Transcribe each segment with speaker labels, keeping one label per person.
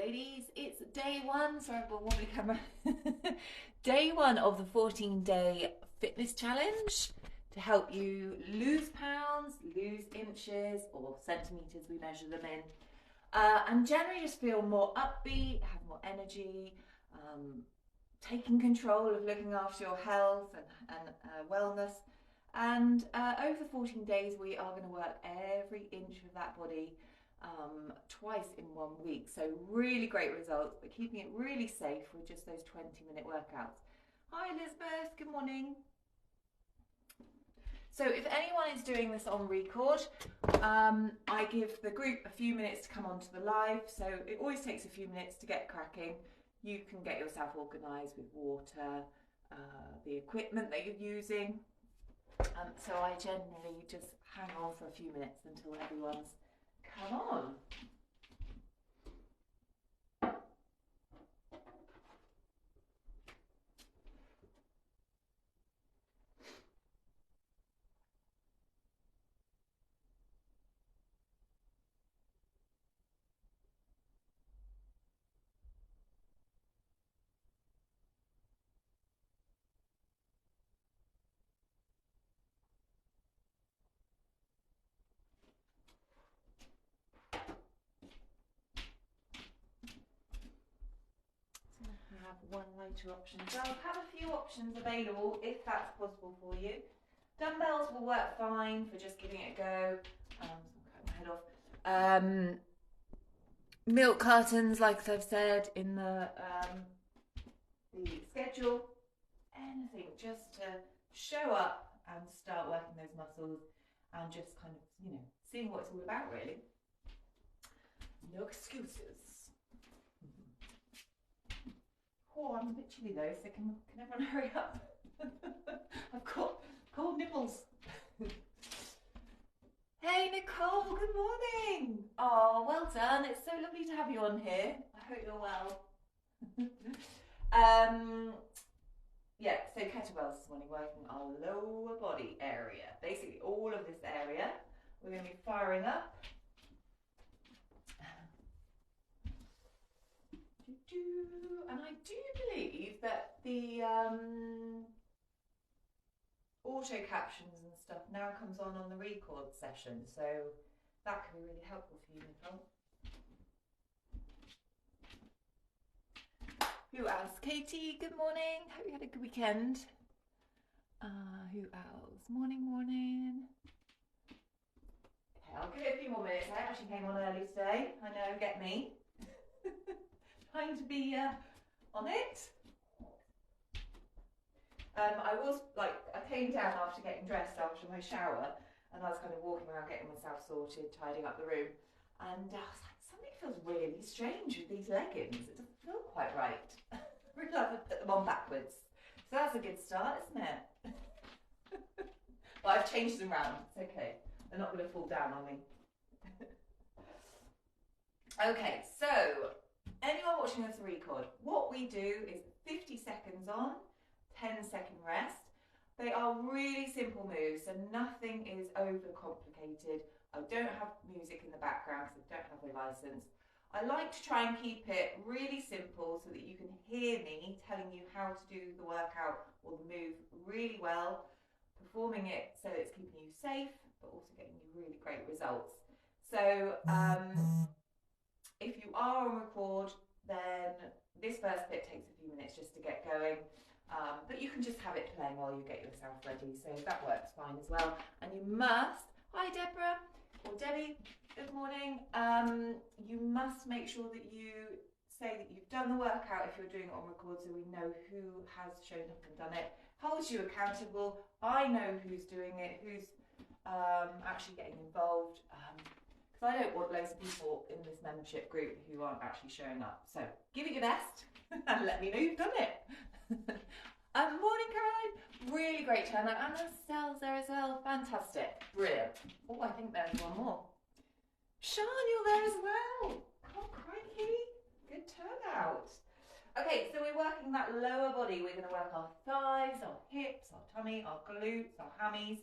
Speaker 1: ladies, it's day one. Sorry for wobbly camera. Day one of the 14-day fitness challenge to help you lose pounds, lose inches or centimeters, we measure them in, and generally just feel more upbeat, have more energy, taking control of looking after your health and wellness. And over the 14 days, we are going to work every inch of that body twice in 1 week. So really great results, but keeping it really safe with just those 20-minute workouts. Hi Elizabeth, good morning. So if anyone is doing this on record, I give the group a few minutes to come onto the live. So it always takes a few minutes to get cracking. You can get yourself organised with water, the equipment that you're using. So I generally just hang on for a few minutes until everyone's come on. Have one lighter option. So I'll have a few options available if that's possible for you. Dumbbells will work fine for just giving it a go. So I'll cut my head off. Milk cartons, like I've said in the schedule. Anything just to show up and start working those muscles and just kind of, seeing what it's all about really. No excuses. Oh, I'm a bit chilly though, so can everyone hurry up? I've got cold nipples. Hey Nicole, good morning. Oh, well done. It's so lovely to have you on here. I hope you're well. Yeah, so kettlebells this morning, working our lower body area. Basically all of this area we're going to be firing up. And I do believe that the auto captions and stuff now comes on the record session, so that can be really helpful for you, Nicole. Who else? Katie, good morning. Hope you had a good weekend. Who else? Morning. Okay, I'll give it a few more minutes. I actually came on early today. I know, get me. Trying to be on it. I came down after getting dressed after my shower, and I was kind of walking around getting myself sorted, tidying up the room, and I was like, something feels really strange with these leggings. It doesn't feel quite right. I realised I put them on backwards. So that's a good start, isn't it? But I've changed them round. It's okay. They're not going to fall down on me. Okay, so anyone watching this record, what we do is 50 seconds on, 10-second rest. They are really simple moves, so nothing is overcomplicated. I don't have music in the background, so I don't have a license. I like to try and keep it really simple so that you can hear me telling you how to do the workout or the move really well, performing it so it's keeping you safe, but also getting you really great results. So if you are on record, then this first bit takes a few minutes just to get going. But you can just have it playing while you get yourself ready, so that works fine as well. And you must, hi Deborah, or Debbie, good morning. You must make sure that you say that you've done the workout if you're doing it on record, so we know who has shown up and done it. Holds you accountable. I know who's doing it, who's actually getting involved. Because I don't want loads of people in this membership group who aren't actually showing up. So give it your best and let me know you've done it. Morning, Caroline. Really great turnout. And Estelle's there as well. Fantastic. Brilliant. Oh, I think there's one more. Sean, you're there as well. Oh, crikey. Good turnout. Okay, so we're working that lower body. We're going to work our thighs, our hips, our tummy, our glutes, our hammies,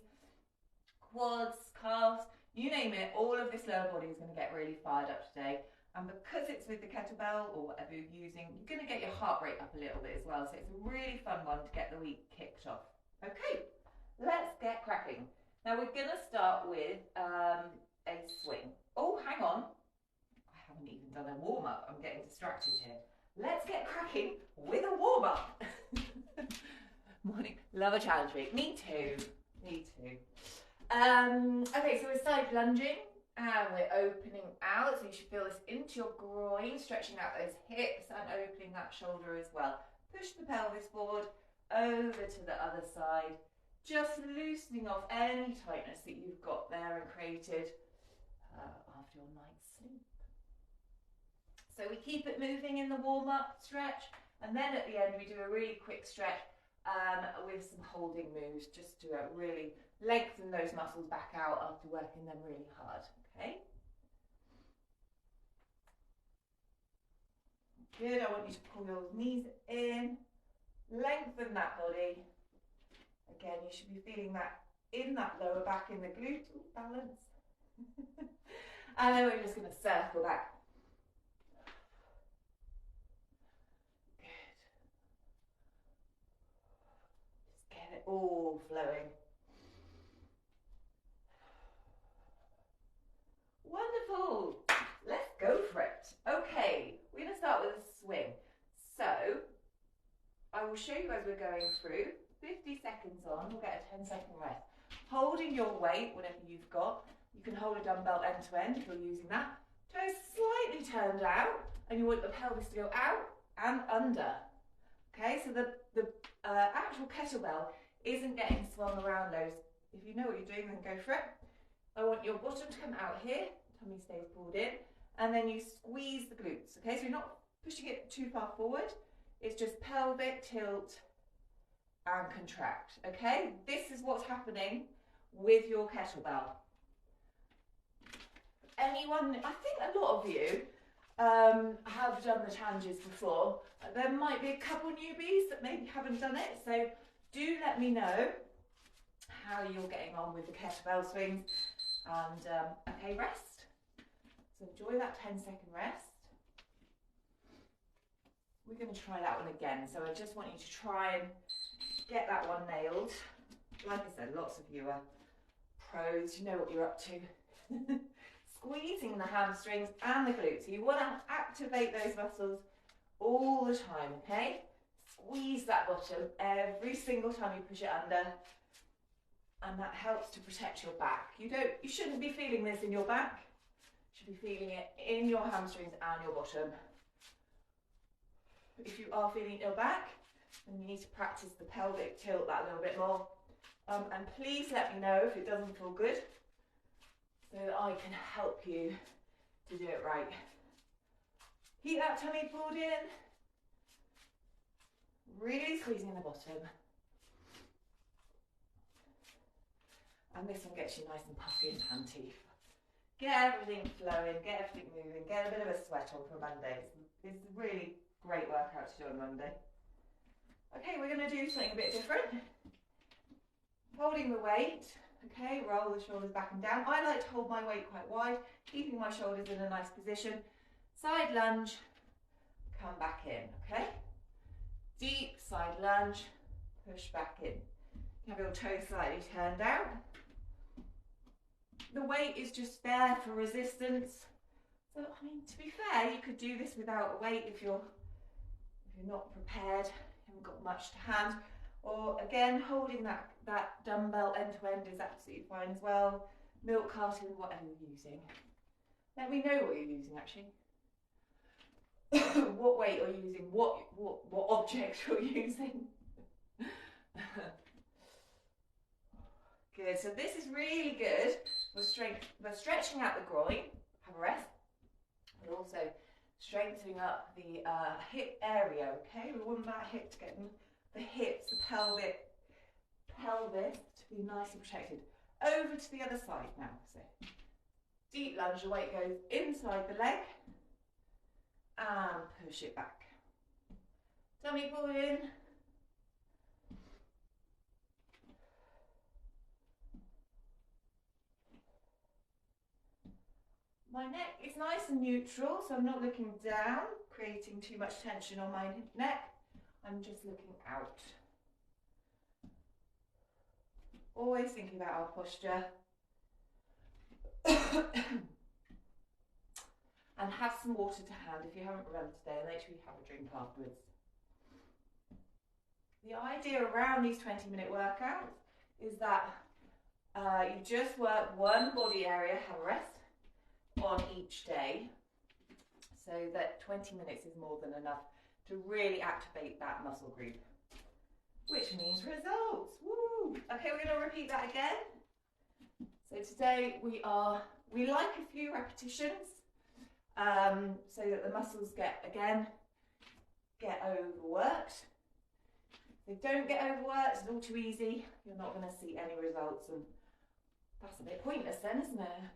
Speaker 1: quads, calves, you name it. All of this lower body is going to get really fired up today. And because it's with the kettlebell or whatever you're using, you're going to get your heart rate up a little bit as well. So it's a really fun one to get the week kicked off. Okay, let's get cracking. Now we're going to start with a swing. Oh, hang on. I haven't even done a warm-up. I'm getting distracted here. Let's get cracking with a warm-up. Morning. Love a challenge week. Me too. Me too. Okay, so we're side lunging. And we're opening out, so you should feel this into your groin, stretching out those hips and opening that shoulder as well. Push the pelvis forward, over to the other side, just loosening off any tightness that you've got there and created after your night's sleep. So we keep it moving in the warm-up stretch, and then at the end we do a really quick stretch with some holding moves, just to really lengthen those muscles back out after working them really hard. Okay. Good. I want you to pull your knees in, lengthen that body. Again, you should be feeling that in that lower back, in the glute. Ooh, balance. And then we're just going to circle back. Good. Just get it all flowing. Wonderful. Let's go for it. Okay, we're going to start with a swing. So, I will show you as we're going through. 50 seconds on, we'll get a 10-second rest. Holding your weight, whatever you've got. You can hold a dumbbell end to end if you're using that. Toes slightly turned out, and you want the pelvis to go out and under. Okay, so the actual kettlebell isn't getting swung around loads. If you know what you're doing, then go for it. I want your bottom to come out here, tummy stays pulled in, and then you squeeze the glutes, okay? So you're not pushing it too far forward, it's just pelvic tilt and contract, okay? This is what's happening with your kettlebell. Anyone, I think a lot of you have done the challenges before. There might be a couple newbies that maybe haven't done it, so do let me know how you're getting on with the kettlebell swings. And okay, rest. So enjoy that 10-second rest. We're going to try that one again. So I just want you to try and get that one nailed. Like I said, lots of you are pros. You know what you're up to. Squeezing the hamstrings and the glutes. So you want to activate those muscles all the time, okay? Squeeze that bottom every single time you push it under. And that helps to protect your back. You shouldn't be feeling this in your back. You should be feeling it in your hamstrings and your bottom. If you are feeling your back, then you need to practice the pelvic tilt that little bit more. And please let me know if it doesn't feel good, so that I can help you to do it right. Keep that tummy pulled in. Really squeezing the bottom. And this one gets you nice and puffy and panty. Get everything flowing, get everything moving, get a bit of a sweat on for Monday. It's a really great workout to do on Monday. Okay, we're going to do something a bit different. Holding the weight, okay, roll the shoulders back and down. I like to hold my weight quite wide, keeping my shoulders in a nice position. Side lunge, come back in, okay? Deep side lunge, push back in. Have your toes slightly turned out. The weight is just there for resistance. So, I mean, to be fair, you could do this without a weight if you're not prepared, haven't got much to hand. Or again, holding that dumbbell end to end is absolutely fine as well. Milk carton, whatever you're using. Let me know what you're using actually. What weight you're using, what object you're using. Good, so this is really good. We're stretching out the groin, have a rest, but also strengthening up the hip area, okay? We want that hip to get the hips, the pelvis to be nice and protected. Over to the other side now, so deep lunge, the weight goes inside the leg and push it back. Tummy pull in. My neck is nice and neutral, so I'm not looking down, creating too much tension on my neck. I'm just looking out. Always thinking about our posture. And have some water to hand if you haven't run today, and make sure you have a drink afterwards. The idea around these 20-minute workouts is that you just work one body area, have a rest on each day, so that 20 minutes is more than enough to really activate that muscle group, which means results. Woo! Okay, we're going to repeat that again. So today we like a few repetitions so that the muscles get overworked. If they don't get overworked, it's all too easy, you're not going to see any results, and that's a bit pointless then, isn't it?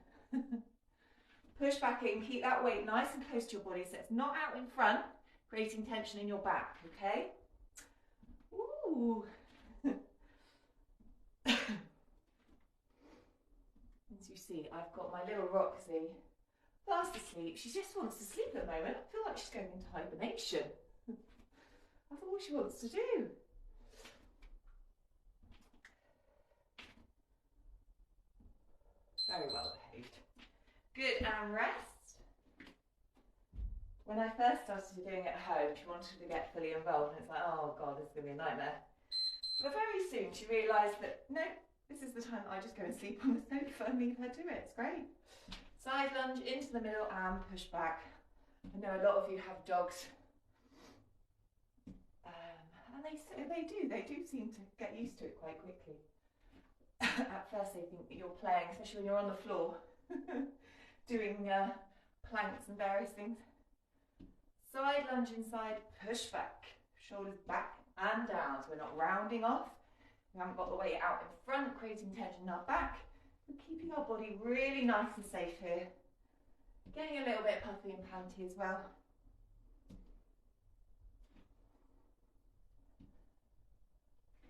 Speaker 1: Push back in, keep that weight nice and close to your body so it's not out in front, creating tension in your back, okay? Ooh. As you see, I've got my little Roxy fast asleep. She just wants to sleep at the moment. I feel like she's going into hibernation. That's all she wants to do. Very well behaved. Good, and rest. When I first started doing it at home, she wanted to get fully involved, and it's like, oh God, this is going to be a nightmare. But very soon she realised that, no, this is the time that I just go and sleep on the sofa and leave her to it. It's great. Side lunge into the middle and push back. I know a lot of you have dogs, and they do seem to get used to it quite quickly. At first they think that you're playing, especially when you're on the floor, doing planks and various things. Side lunge inside, push back, shoulders back and down, so we're not rounding off. We haven't got the weight out in front, creating tension in our back. We're keeping our body really nice and safe here. Getting a little bit puffy and panty as well.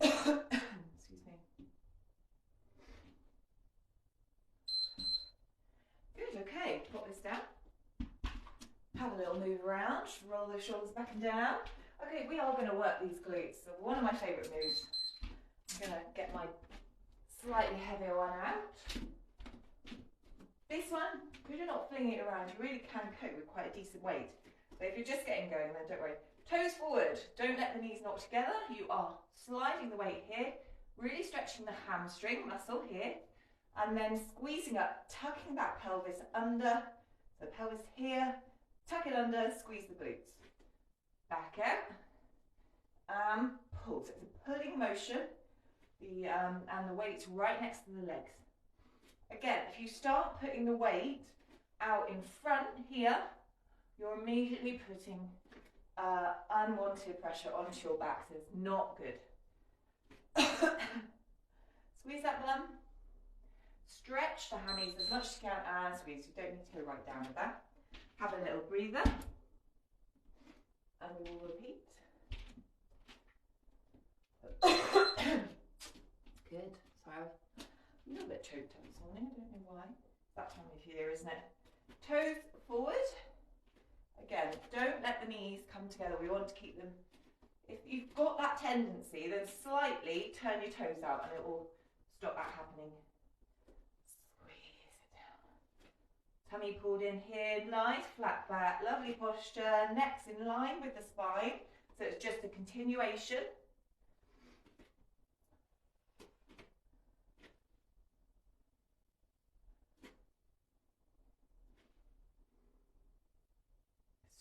Speaker 1: Excuse me. Good, okay, pop this down. Have a little move around, roll the shoulders back and down. Okay, we are going to work these glutes. So one of my favourite moves. I'm going to get my slightly heavier one out. This one, because you're not flinging it around, you really can cope with quite a decent weight. But if you're just getting going, then don't worry. Toes forward, don't let the knees knock together. You are sliding the weight here, really stretching the hamstring muscle here, and then squeezing up, tucking that pelvis under. So pelvis here, tuck it under, squeeze the glutes. Back out, pull. So it's a pulling motion, and the weight's right next to the legs. Again, if you start putting the weight out in front here, you're immediately putting unwanted pressure onto your back, so it's not good. Squeeze that bum. Stretch the hammies as much as you can and squeeze. You don't need to go right down with that. Have a little breather. And we will repeat. Good. Sorry, a little bit choked up this morning. I don't know why. It's that time of year, isn't it? Toes forward. Again, don't let the knees come together. We want to keep them. If you've got that tendency, then slightly turn your toes out and it will stop that happening. Squeeze it down. Tummy pulled in here, nice flat back, lovely posture, neck's in line with the spine, so it's just a continuation.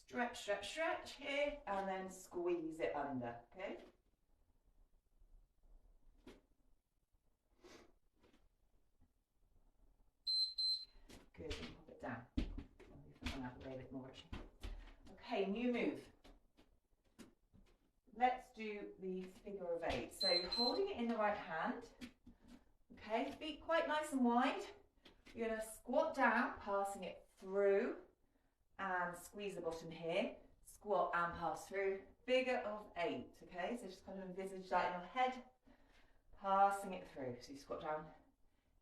Speaker 1: Stretch, stretch, stretch here, and then squeeze it under, okay? Good, and pop it down. I'll move that one out of the way a bit more actually. Okay, new move. Let's do the figure of 8. So you're holding it in the right hand, okay? Feet quite nice and wide. You're going to squat down, passing it through, and squeeze the bottom here, squat and pass through, figure of 8, okay? So just kind of envisage that in your head, passing it through. So you squat down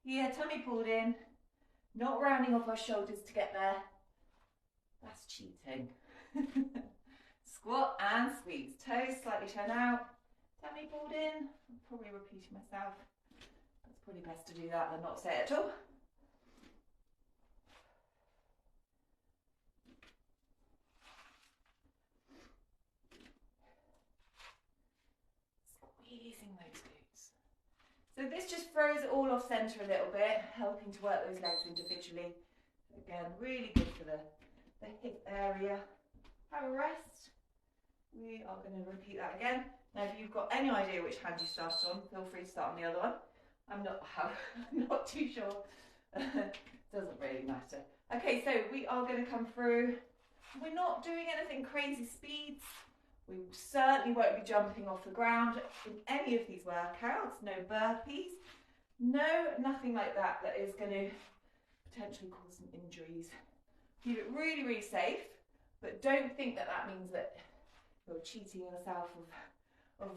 Speaker 1: here, tummy pulled in, Not rounding off our shoulders to get there. That's cheating. Squat and squeeze. Toes slightly turn out. Tummy pulled in. I'm probably repeating myself. It's probably best to do that than not say it at all. Squeezing those glutes. So this just throws it all off centre a little bit, helping to work those legs individually. Again, really good for the hip area. Have a rest. We are going to repeat that again. Now, if you've got any idea which hand you started on, feel free to start on the other one. I'm not too sure. Doesn't really matter. Okay, so we are going to come through. We're not doing anything crazy speeds. We certainly won't be jumping off the ground in any of these workouts. No burpees. No, nothing like that that is going to potentially cause some injuries. Keep it really, really safe, but don't think that that means that you're cheating yourself of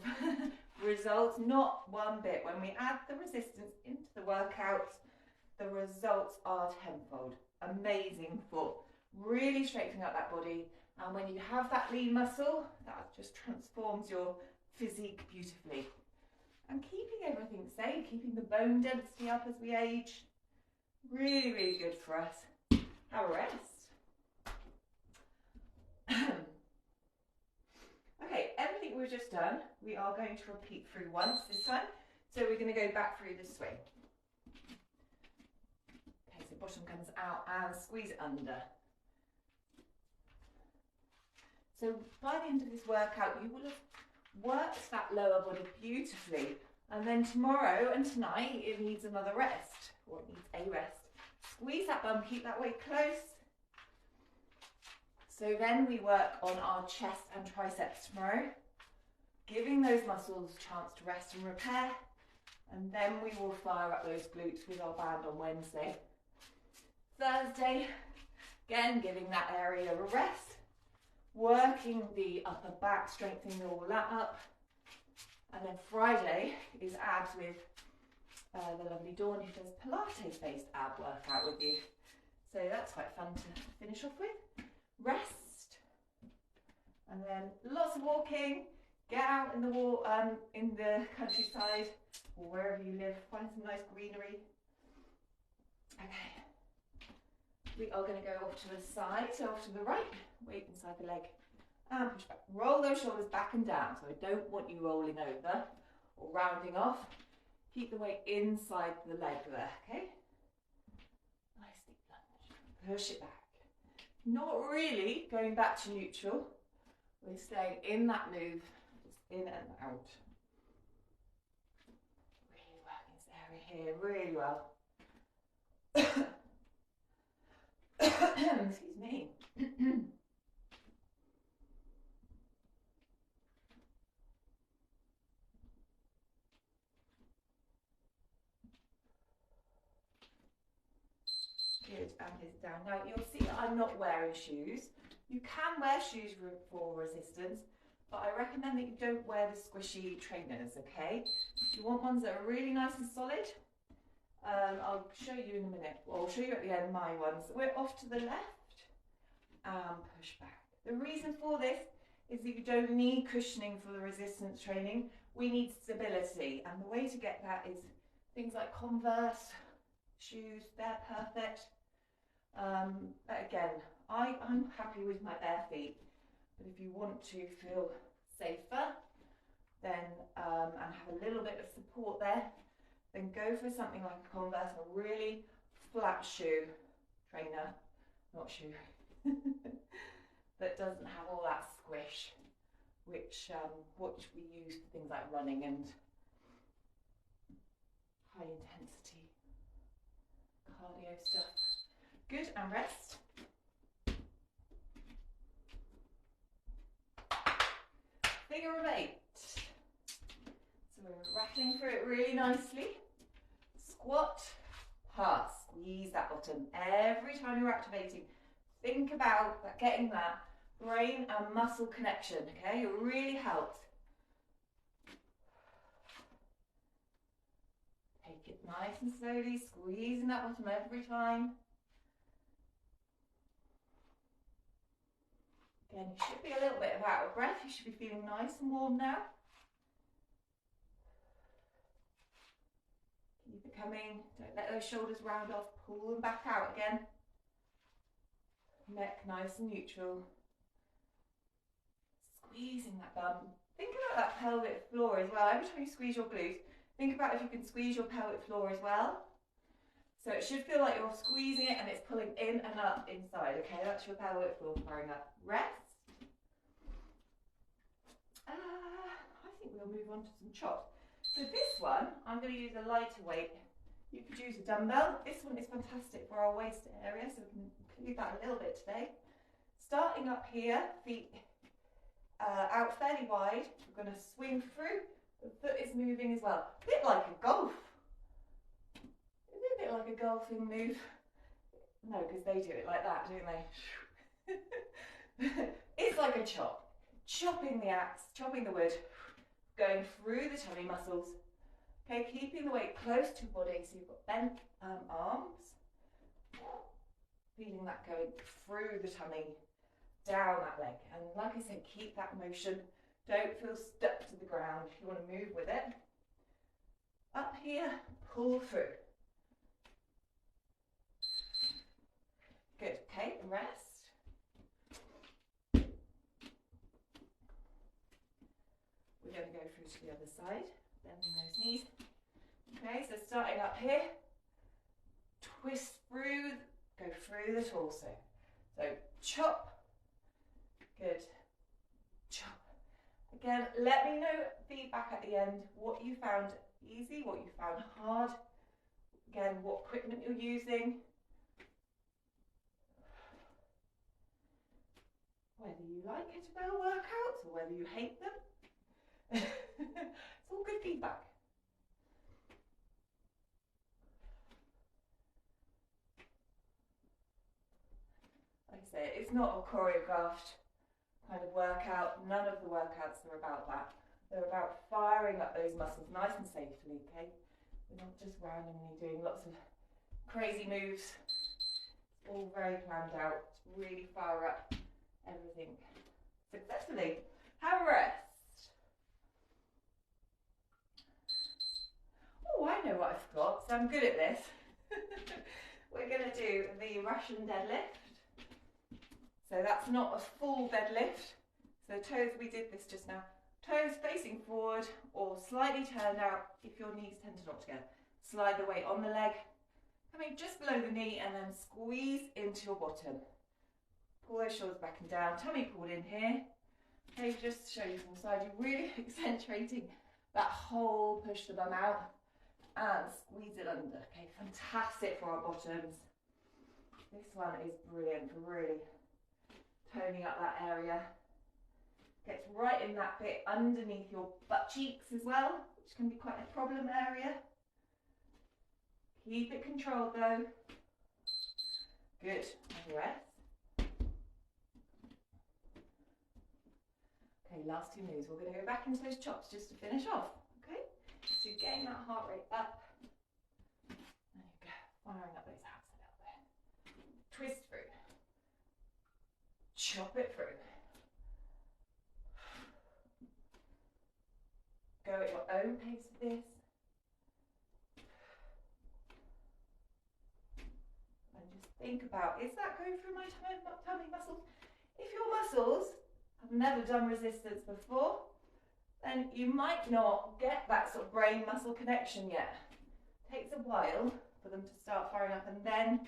Speaker 1: results. Not one bit. When we add the resistance into the workouts, the results are tenfold. Amazing for really straightening up that body. And when you have that lean muscle, that just transforms your physique beautifully. And keeping everything safe, keeping the bone density up as we age. Really, really good for us. Have a rest. Okay, everything we've just done, we are going to repeat through once this time. So we're going to go back through this swing. Okay, so bottom comes out and squeeze it under. So by the end of this workout, you will have worked that lower body beautifully. And then tomorrow and tonight, it needs another rest, or it needs a rest. Squeeze that bum, keep that weight close. So then we work on our chest and triceps tomorrow, giving those muscles a chance to rest and repair. And then we will fire up those glutes with our band on Wednesday. Thursday, again, giving that area a rest. Working the upper back, strengthening all that up. And then Friday is abs with the lovely Dawn, who does Pilates-based ab workout with you. So that's quite fun to finish off with. Rest. And then lots of walking. Get out in the countryside or wherever you live. Find some nice greenery. Okay. We are going to go off to the side, so off to the right, weight inside the leg, and push back. Roll those shoulders back and down, so I don't want you rolling over or rounding off. Keep the weight inside the leg there, okay? Nice deep lunge. Push it back. Not really going back to neutral. We're staying in that move, just in and out. Really working this area here, really well. Excuse me. Good, and it's down. Now you'll see that I'm not wearing shoes. You can wear shoes for resistance, but I recommend that you don't wear the squishy trainers, okay? You want ones that are really nice and solid. I'll show you in a minute. Well, I'll show you at the end my ones. We're off to the left and push back. The reason for this is that you don't need cushioning for the resistance training. We need stability, and the way to get that is things like Converse shoes. They're perfect. But again, I'm happy with my bare feet, but if you want to feel safer, then and have a little bit of support there, then go for something like a Converse, a really flat shoe trainer, not shoe, that doesn't have all that squish, which we use for things like running and high intensity cardio stuff. Good, and rest. Figure of 8. So we're rattling through it really nicely. Squat, pass, squeeze that bottom. Every time you're activating, think about that, getting that brain and muscle connection, okay? It really helps. Take it nice and slowly, squeezing that bottom every time. Again, you should be a little bit out of breath. You should be feeling nice and warm now. Keep it coming. Don't let those shoulders round off. Pull them back out again. Neck nice and neutral. Squeezing that bum. Think about that pelvic floor as well. Every time you squeeze your glutes, think about if you can squeeze your pelvic floor as well. So it should feel like you're squeezing it and it's pulling in and up inside. Okay, that's your pelvic floor firing up. Rest. I think we'll move on to some chops. So this one, I'm going to use a lighter weight. You could use a dumbbell. This one is fantastic for our waist area, so we can include that a little bit today. Starting up here, feet out fairly wide. We're going to swing through. The foot is moving as well. A bit like a golf. Is it a bit like a golfing move? No, because they do it like that, don't they? It's like a chop. Chopping the axe, chopping the wood, going through the tummy muscles. Okay, keeping the weight close to your body, so you've got bent arms. Feeling that going through the tummy, down that leg. And like I said, keep that motion. Don't feel stuck to the ground. You want to move with it. Up here, pull through. Good, okay, and rest. We're going to go through to the other side, bending those knees. Okay, so starting up here, twist through, go through the torso. So chop, good, chop. Again, let me know feedback at the end, what you found easy, what you found hard. Again, what equipment you're using. Whether you like kettlebell workouts or whether you hate them. It's all good feedback. Like I say, it's not a choreographed kind of workout. None of the workouts are about that. They're about firing up those muscles nice and safely, okay? We're not just randomly doing lots of crazy moves. It's all very planned out to really fire up everything successfully. Have a rest. Oh, I know what I forgot, so I'm good at this. We're going to do the Russian deadlift. So that's not a full deadlift. So toes, we did this just now. Toes facing forward or slightly turned out if your knees tend to knock together. Slide the weight on the leg, coming just below the knee and then squeeze into your bottom. Pull those shoulders back and down, tummy pulled in here. Okay, just to show you from the side, you're really accentuating that whole push the bum out. And squeeze it under. Okay, fantastic for our bottoms. This one is brilliant for really toning up that area. Gets right in that bit underneath your butt cheeks as well, which can be quite a problem area. Keep it controlled though. Good. And rest. Okay, last two moves. We're going to go back into those chops just to finish off. Okay? So getting that heart rate up. There you go. Firing up those abs a little bit. Twist through. Chop it through. Go at your own pace with this. And just think about, is that going through my tummy muscles? If your muscles have never done resistance before, then you might not get that sort of brain muscle connection yet. It takes a while for them to start firing up, and then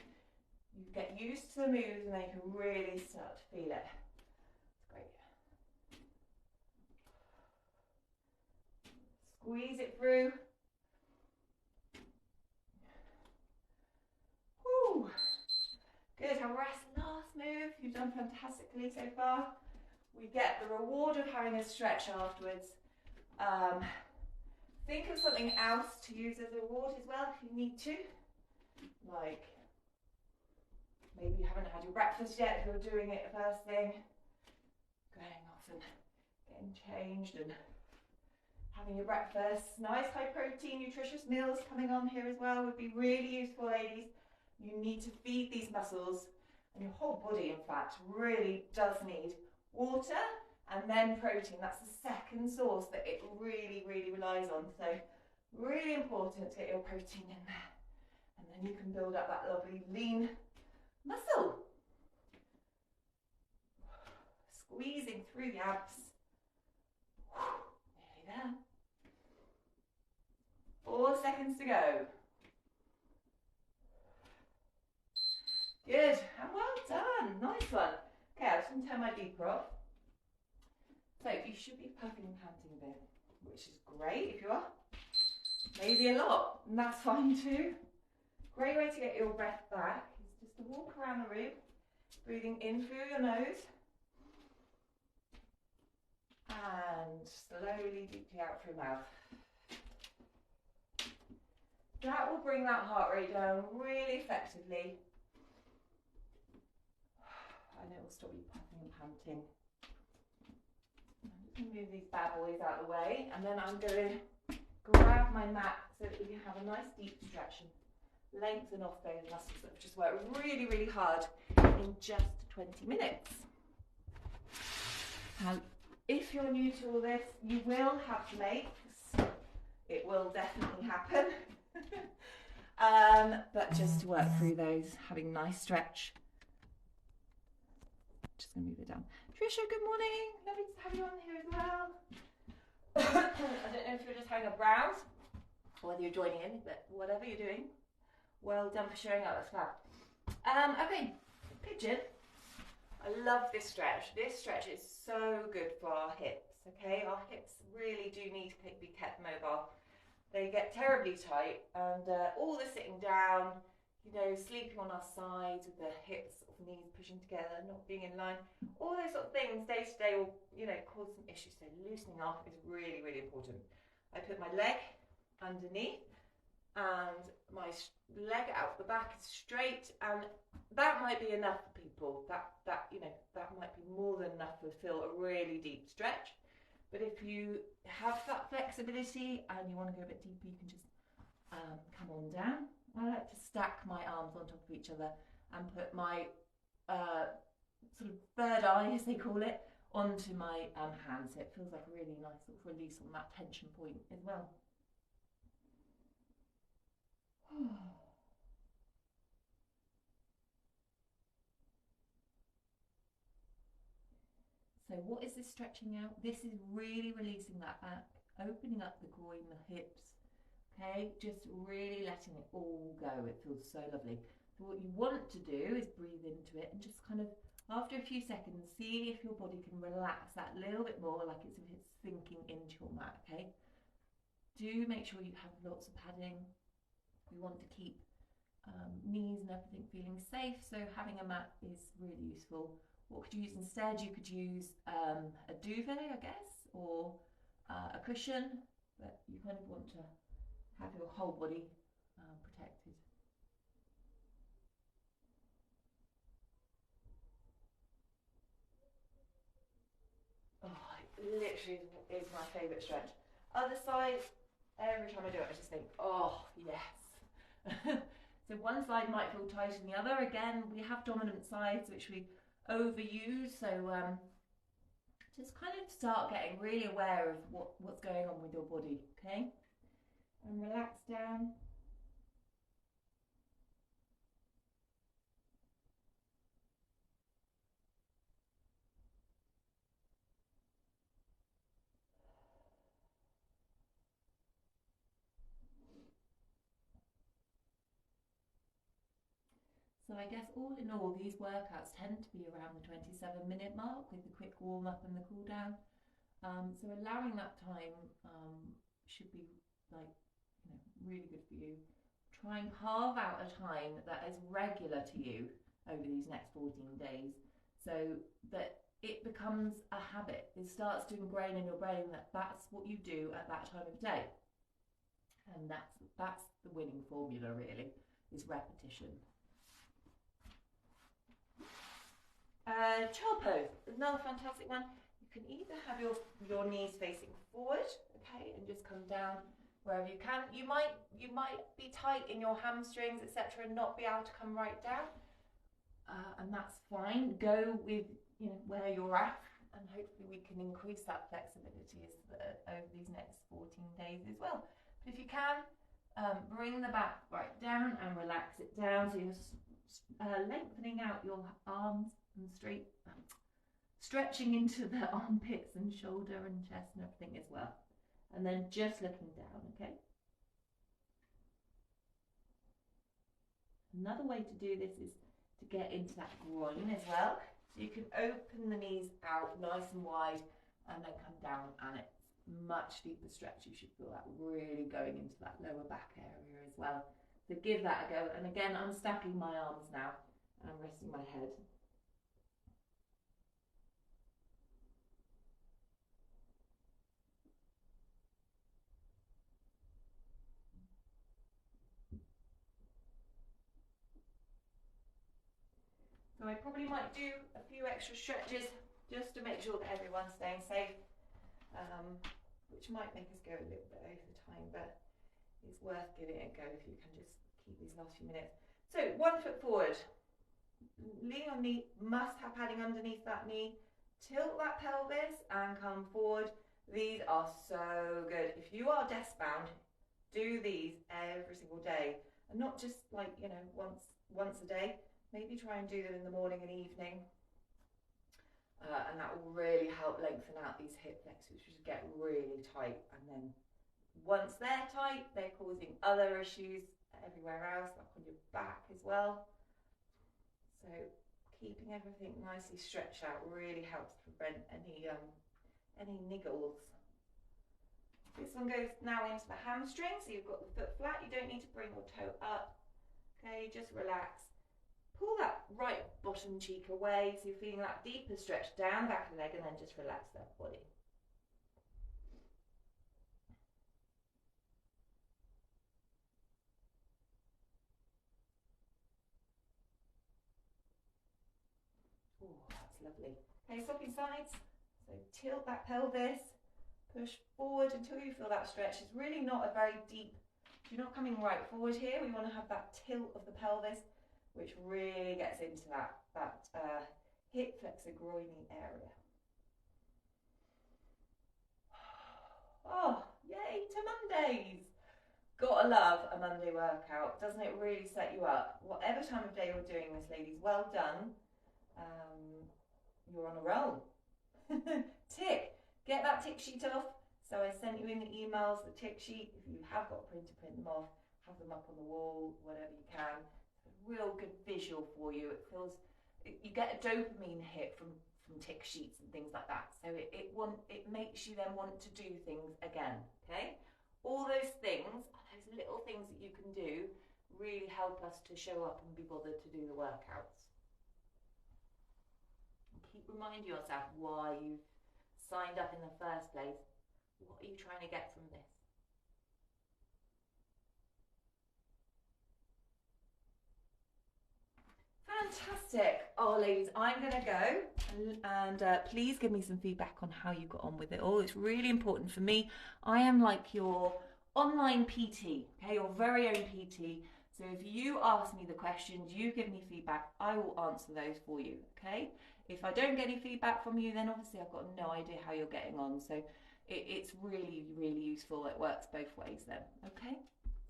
Speaker 1: you get used to the moves and then you can really start to feel it. It's great. Squeeze it through. Woo. Good, have a rest. Last move. You've done fantastically so far. We get the reward of having a stretch afterwards. Think of something else to use as a reward as well if you need to. Like, maybe you haven't had your breakfast yet if you're doing it first thing. Going off and getting changed and having your breakfast. Nice high protein, nutritious meals coming on here as well would be really useful, ladies. You need to feed these muscles, and your whole body, in fact, really does need water and then protein. That's the second source that it really, really relies on. So really important to get your protein in there. And then you can build up that lovely lean muscle. Squeezing through the abs. Nearly there. 4 seconds to go. Good, and well done. Nice one. Okay, I'm just going to turn my beeper off. So you should be puffing and panting a bit, which is great if you are. Maybe a lot, and that's fine too. Great way to get your breath back is just to walk around the room, breathing in through your nose and slowly, deeply out through your mouth. That will bring that heart rate down really effectively, and it will stop you puffing and panting. I'm just going to move these bad boys out of the way, and then I'm going to grab my mat so that we can have a nice deep stretch and lengthen off those muscles that have just worked really, really hard in just 20 minutes. If you're new to all this, you will have flakes. It will definitely happen. But just to work through those, having a nice stretch. Just going to move it down. Trisha, good morning. Lovely to have you on here as well. I don't know if you're just having a browse or whether you're joining in, but whatever you're doing, well done for showing up. That's fab. Okay, pigeon. I love this stretch. This stretch is so good for our hips, okay? Our hips really do need to be kept mobile. They get terribly tight, and all the sitting down, you know, sleeping on our sides with the hips or knees pushing together, not being in line, all those sort of things day to day will, you know, cause some issues. So loosening off is really, really important. I put my leg underneath and my leg out the back is straight, and that might be enough for people. That you know, that might be more than enough to feel a really deep stretch. But if you have that flexibility and you want to go a bit deeper, you can just come on down. I like to stack my arms on top of each other and put my sort of third eye, as they call it, onto my hands. So it feels like a really nice sort of release on that tension point as well. So what is this stretching out? This is really releasing that back, opening up the groin, the hips, okay? Just really letting it all go. It feels so lovely. So what you want to do is breathe into it and just kind of, after a few seconds, see if your body can relax that little bit more, like it's if it's sinking into your mat, okay? Do make sure you have lots of padding. We want to keep knees and everything feeling safe, so having a mat is really useful. What could you use instead? You could use a duvet, I guess, or a cushion, but you kind of want to have your whole body protected. Oh, it literally is my favourite stretch. Other side, every time I do it, I just think, oh, yes. So one side might feel tighter than the other. Again, we have dominant sides, which we overuse, so just kind of start getting really aware of what's going on with your body, okay? And relax down. So I guess all in all, these workouts tend to be around the 27-minute mark with the quick warm up and the cool down. So allowing that time should be really good for you. Try and carve out a time that is regular to you over these next 14 days, so that it becomes a habit. It starts to ingrain in your brain that that's what you do at that time of day, and that's the winning formula. Really, is repetition. Child pose, another fantastic one. You can either have your knees facing forward, okay, and just come down wherever you can. You might be tight in your hamstrings, etc., and not be able to come right down, and that's fine. Go with where you're at, we can increase that flexibility over these next 14 days as well. But if you can, bring the back right down and relax it down, so you're lengthening out your arms and stretching into the armpits and shoulder and chest and everything as well. And then just looking down, okay? Another way to do this is to get into that groin as well. So you can open the knees out nice and wide and then come down, and it's much deeper stretch. You should feel that really going into that lower back area as well. So give that a go. And again, I'm stacking my arms now and resting my head. So I probably might do a few extra stretches just to make sure that everyone's staying safe, which might make us go a little bit over time, but it's worth giving it a go if you can just keep these last few minutes. So 1 foot forward, lean on knee, must have padding underneath that knee, tilt that pelvis and come forward. These are so good. If you are desk bound, do these every single day, and not just like, you know, once a day. Maybe try and do them in the morning and evening, and that will really help lengthen out these hip flexors, which get really tight. And then once they're tight, they're causing other issues everywhere else, like on your back as well. So keeping everything nicely stretched out really helps prevent any niggles. This one goes now into the hamstring, so you've got the foot flat. You don't need to bring your toe up. Okay, just relax. Pull that right bottom cheek away, so you're feeling that deeper stretch down the back of the leg, and then just relax that body. Oh, that's lovely. Okay, swapping sides. So tilt that pelvis, push forward until you feel that stretch. It's really not a very deep, you're not coming right forward here. We want to have that tilt of the pelvis, which really gets into that hip flexor groiny area. Oh, yay to Mondays! Gotta love a Monday workout. Doesn't it really set you up? Whatever time of day you're doing this, ladies, well done. You're on a roll. Tick. Get that tick sheet off. So I sent you in the emails the tick sheet. If you have got a printer, print them off. Have them up on the wall, whatever you can. Real good visual for you. It feels, you get a dopamine hit from tick sheets and things like that. So it makes you then want to do things again. Okay, all those things, those little things that you can do, really help us to show up and be bothered to do the workouts. And keep reminding yourself why you've signed up in the first place. What are you trying to get from this? Fantastic. Oh, ladies, I'm going to go and please give me some feedback on how you got on with it all. It's really important for me. I am like your online PT, okay, your very own PT. So if you ask me the questions, you give me feedback, I will answer those for you, okay? If I don't get any feedback from you, then obviously I've got no idea how you're getting on. So it's really, really useful. It works both ways then, okay?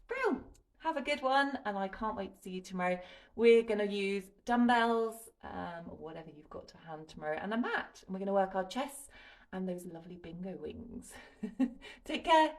Speaker 1: Brilliant. Have a good one, and I can't wait to see you tomorrow. We're going to use dumbbells, or whatever you've got to hand tomorrow, and a mat. And we're going to work our chests and those lovely bingo wings. Take care.